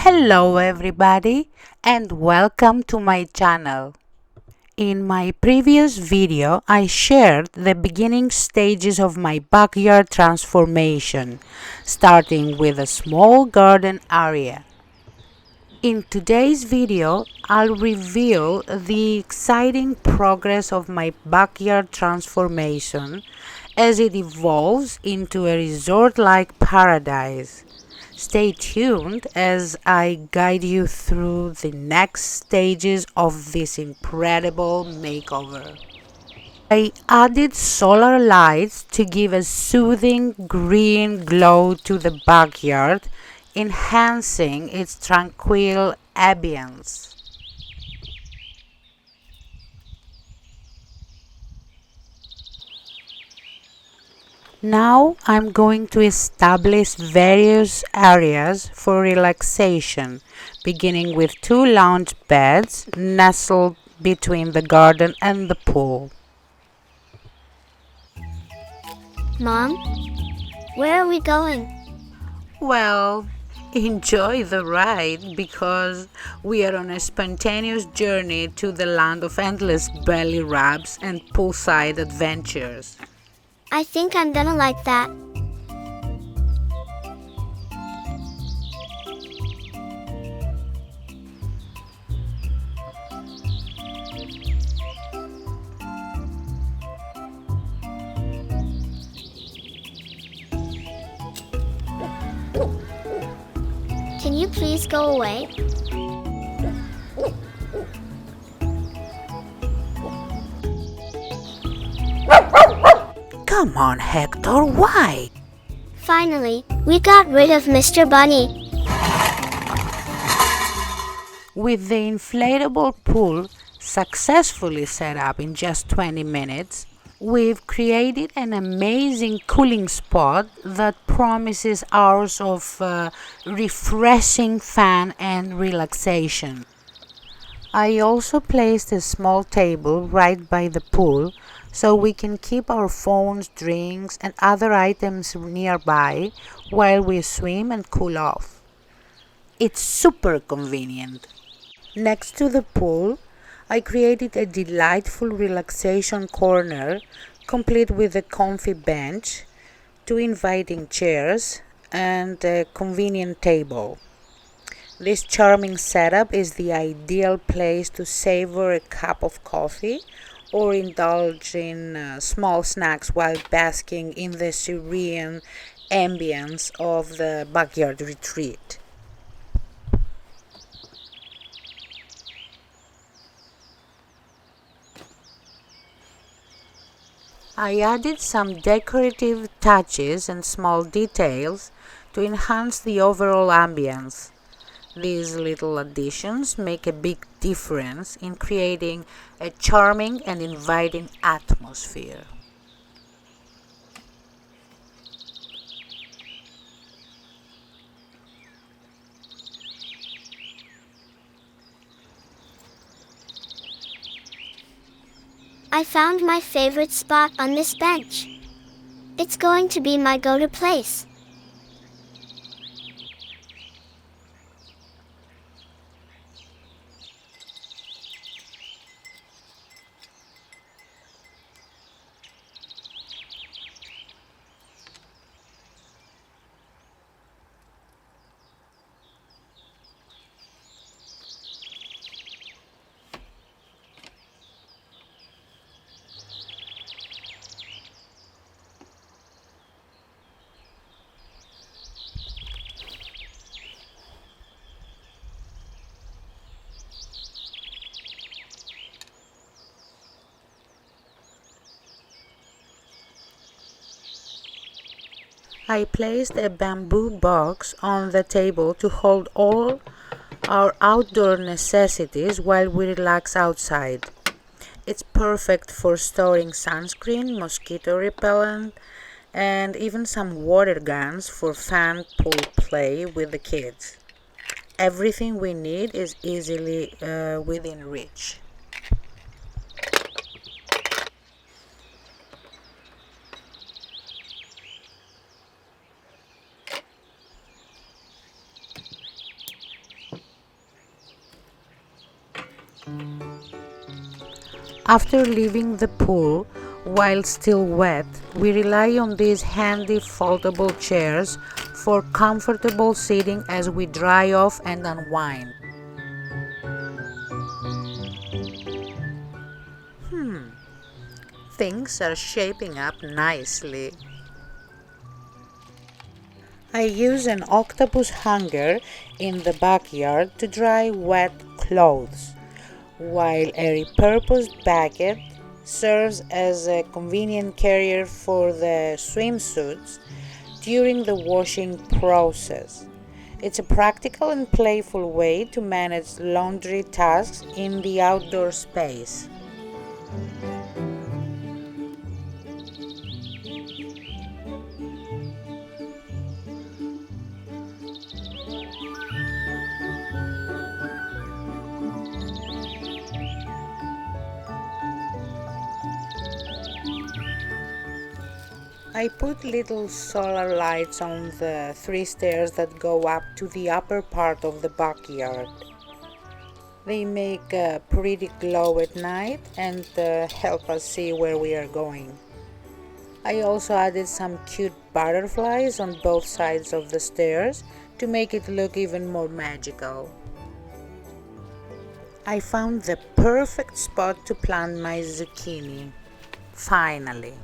Hello everybody and welcome to my channel. In my previous video, I shared the beginning stages of my backyard transformation, starting with a small garden area. In today's video, I'll reveal the exciting progress of my backyard transformation as it evolves into a resort-like paradise. Stay tuned as I guide you through the next stages of this incredible makeover. I added solar lights to give a soothing green glow to the backyard, enhancing its tranquil ambience. Now I'm going to establish various areas for relaxation, beginning with two lounge beds nestled between the garden and the pool. Mom, where are we going? Well, enjoy the ride because we are on a spontaneous journey to the land of endless belly rubs and poolside adventures. I think I'm gonna like that. Can you please go away? Come on, Hector, why? Finally, we got rid of Mr. Bunny. With the inflatable pool successfully set up in just 20 minutes, we've created an amazing cooling spot that promises hours of refreshing fun and relaxation. I also placed a small table right by the pool so we can keep our phones, drinks, and other items nearby while we swim and cool off. It's super convenient. Next to the pool, I created a delightful relaxation corner complete with a comfy bench, two inviting chairs, and a convenient table. This charming setup is the ideal place to savor a cup of coffee or indulge in small snacks while basking in the serene ambience of the backyard retreat. I added some decorative touches and small details to enhance the overall ambience. These little additions make a big difference in creating a charming and inviting atmosphere. I found my favorite spot on this bench. It's going to be my go-to place. I placed a bamboo box on the table to hold all our outdoor necessities while we relax outside. It's perfect for storing sunscreen, mosquito repellent, and even some water guns for fun pool play with the kids. Everything we need is easily within reach. After leaving the pool, while still wet, we rely on these handy foldable chairs for comfortable sitting as we dry off and unwind. Things are shaping up nicely. I use an octopus hanger in the backyard to dry wet clothes, while a repurposed bucket serves as a convenient carrier for the swimsuits during the washing process. It's a practical and playful way to manage laundry tasks in the outdoor space. I put little solar lights on the 3 stairs that go up to the upper part of the backyard. They make a pretty glow at night and help us see where we are going. I also added some cute butterflies on both sides of the stairs to make it look even more magical. I found the perfect spot to plant my zucchini. Finally.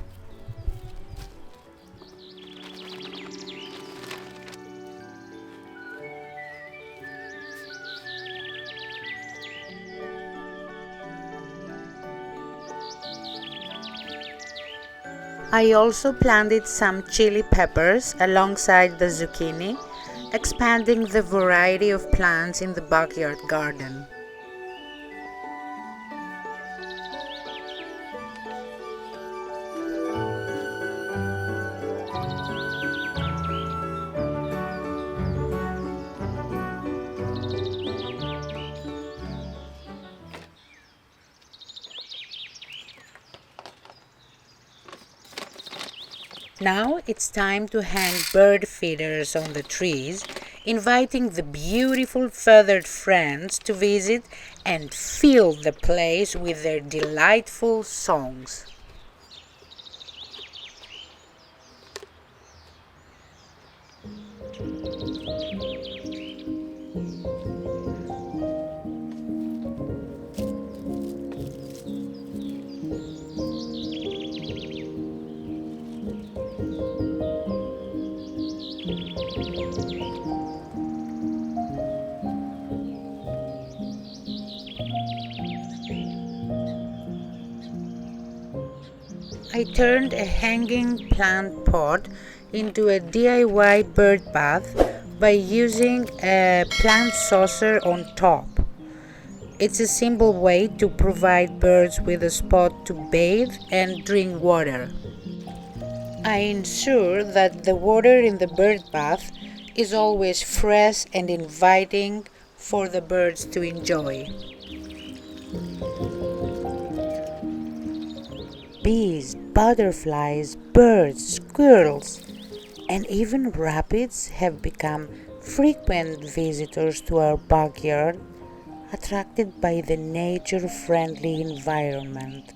I also planted some chili peppers alongside the zucchini, expanding the variety of plants in the backyard garden. Now it's time to hang bird feeders on the trees, inviting the beautiful feathered friends to visit and fill the place with their delightful songs. I turned a hanging plant pot into a DIY bird bath by using a plant saucer on top. It's a simple way to provide birds with a spot to bathe and drink water. I ensure that the water in the bird bath is always fresh and inviting for the birds to enjoy. Bees, butterflies, birds, squirrels, and even rabbits have become frequent visitors to our backyard, attracted by the nature-friendly environment.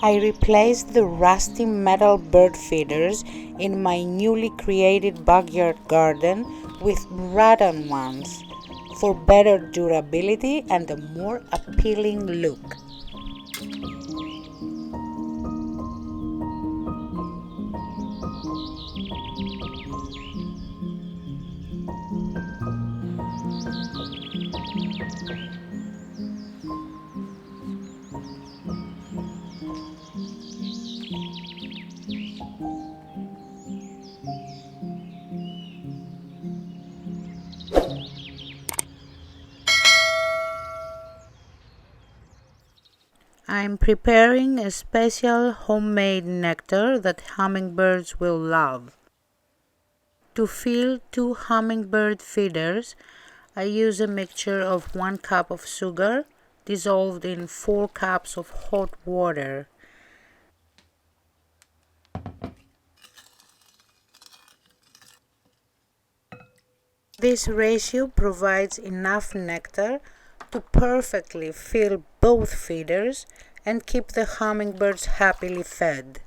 I replaced the rusty metal bird feeders in my newly created backyard garden with rattan ones for better durability and a more appealing look. I'm preparing a special homemade nectar that hummingbirds will love. To fill 2 hummingbird feeders, I use a mixture of 1 cup of sugar dissolved in 4 cups of hot water. This ratio provides enough nectar to perfectly fill both feeders and keep the hummingbirds happily fed.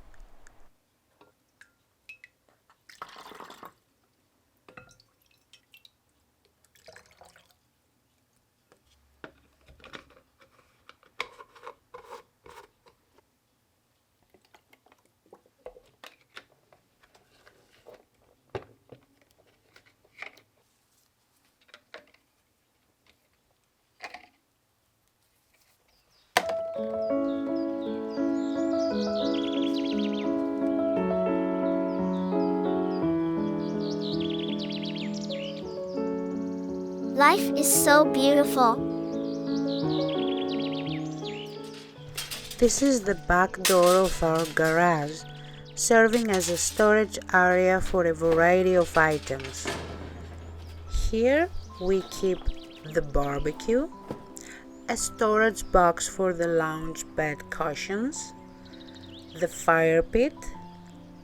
Life is so beautiful. This is the back door of our garage, serving as a storage area for a variety of items. Here we keep the barbecue, a storage box for the lounge bed cushions, the fire pit,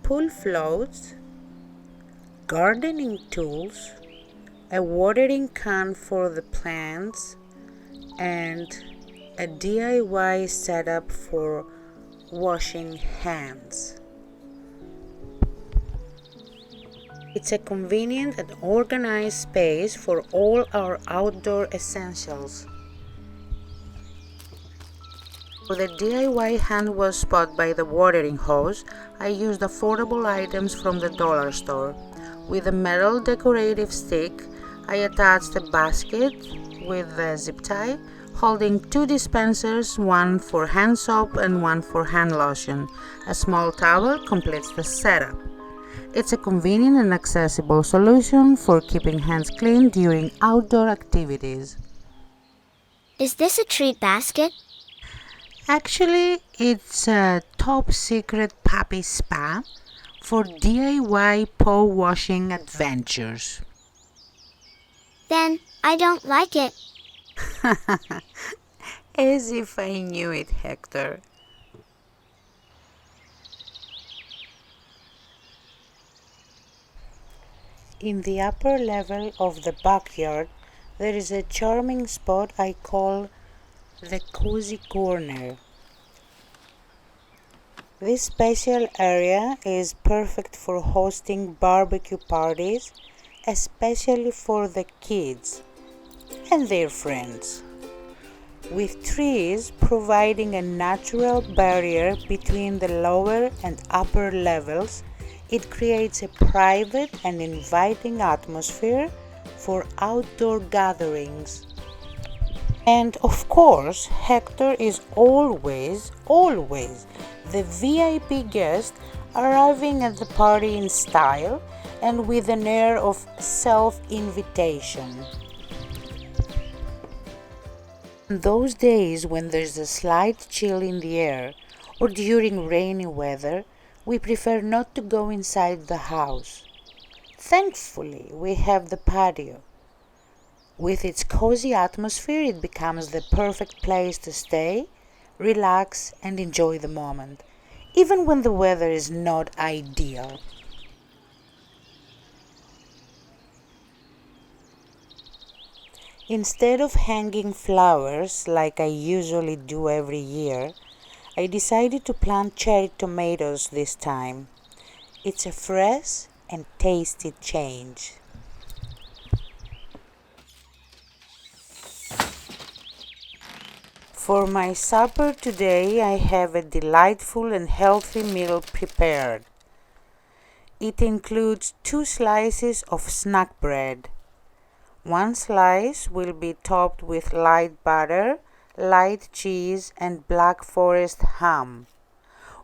pool floats, gardening tools, a watering can for the plants, and a DIY setup for washing hands. It's a convenient and organized space for all our outdoor essentials. For the DIY hand wash spot by the watering hose, I used affordable items from the dollar store. With a metal decorative stick, I attached a basket with a zip tie holding 2 dispensers, one for hand soap and one for hand lotion. A small towel completes the setup. It's a convenient and accessible solution for keeping hands clean during outdoor activities. Is this a treat basket? Actually, it's a top secret puppy spa for DIY paw washing adventures. Then I don't like it. As if I knew it, Hector. In the upper level of the backyard, there is a charming spot I call the Cozy Corner. This special area is perfect for hosting barbecue parties, especially for the kids and their friends. With trees providing a natural barrier between the lower and upper levels, it creates a private and inviting atmosphere for outdoor gatherings. And of course, Hector is always the VIP guest, arriving at the party in style and with an air of self-invitation. On those days when there's a slight chill in the air or during rainy weather, we prefer not to go inside the house. Thankfully, we have the patio. With its cozy atmosphere, it becomes the perfect place to stay, relax, and enjoy the moment, even when the weather is not ideal. Instead of hanging flowers like I usually do every year, I decided to plant cherry tomatoes this time. It's a fresh and tasty change. For my supper today, I have a delightful and healthy meal prepared. It includes 2 slices of snack bread. One slice will be topped with light butter, light cheese, and Black Forest ham,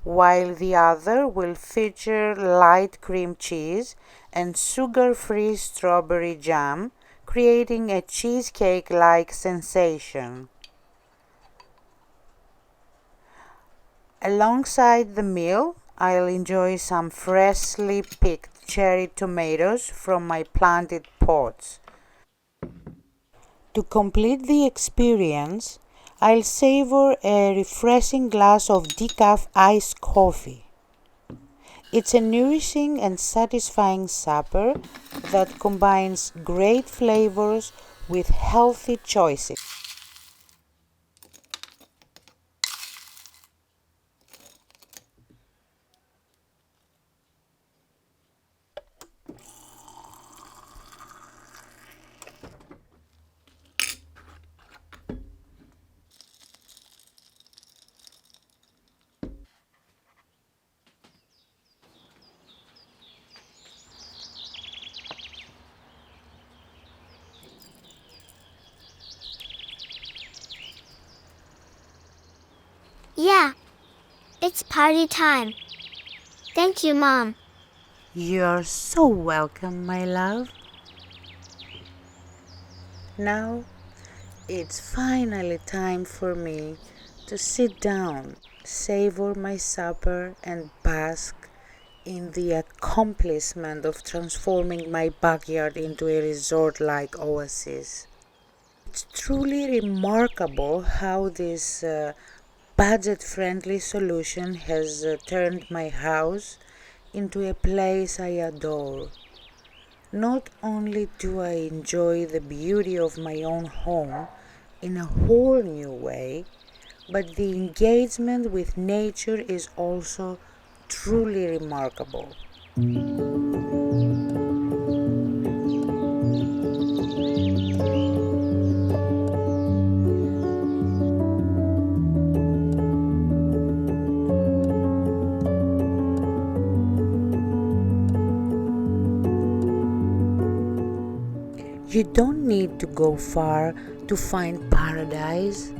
while the other will feature light cream cheese and sugar-free strawberry jam, creating a cheesecake-like sensation. Alongside the meal, I'll enjoy some freshly picked cherry tomatoes from my planted pots. To complete the experience, I'll savor a refreshing glass of decaf iced coffee. It's a nourishing and satisfying supper that combines great flavors with healthy choices. Yeah, it's party time. Thank you, Mom. You're so welcome, my love. Now it's finally time for me to sit down, savor my supper, and bask in the accomplishment of transforming my backyard into a resort-like oasis. It's truly remarkable how this budget-friendly solution has turned my house into a place I adore. Not only do I enjoy the beauty of my own home in a whole new way, but the engagement with nature is also truly remarkable. You don't need to go far to find paradise.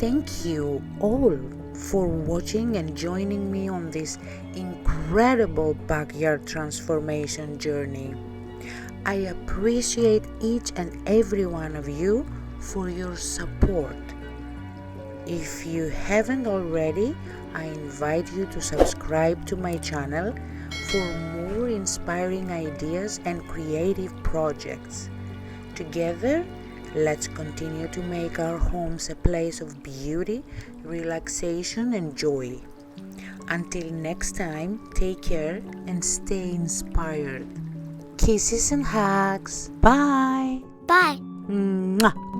Thank you all for watching and joining me on this incredible backyard transformation journey. I appreciate each and every one of you for your support. If you haven't already, I invite you to subscribe to my channel for more inspiring ideas and creative projects. Together, let's continue to make our homes a place of beauty, relaxation, and joy. Until next time, take care and stay inspired. Kisses and hugs. Bye. Bye. Mwah.